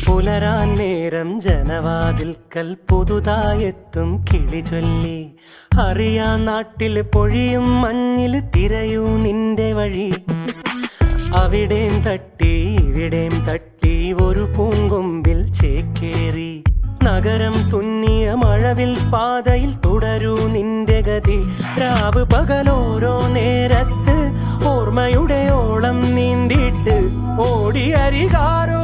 പുലരാൻ നേരം ജനവാതിൽക്കൽ പുതുതായെത്തും കിളി ചൊല്ലി. അറിയാൻ നാട്ടിൽ പൊഴിയും മഞ്ഞിൽ തിരയൂ നിന്റെ വഴി. അവിടേം തട്ടി ഇവിടേം തട്ടി ഒരു പൂങ്കൊമ്പിൽ ചേക്കേറി. നഗരം തുന്നിയ മഴവിൽ പാതയിൽ തുടരൂ നിന്റെ ഗതി. രാവ് പകലോരോ നേരത്ത് ഓർമ്മയുടെ ഓളം നീന്തിട്ട് ഓടിയരികാരോ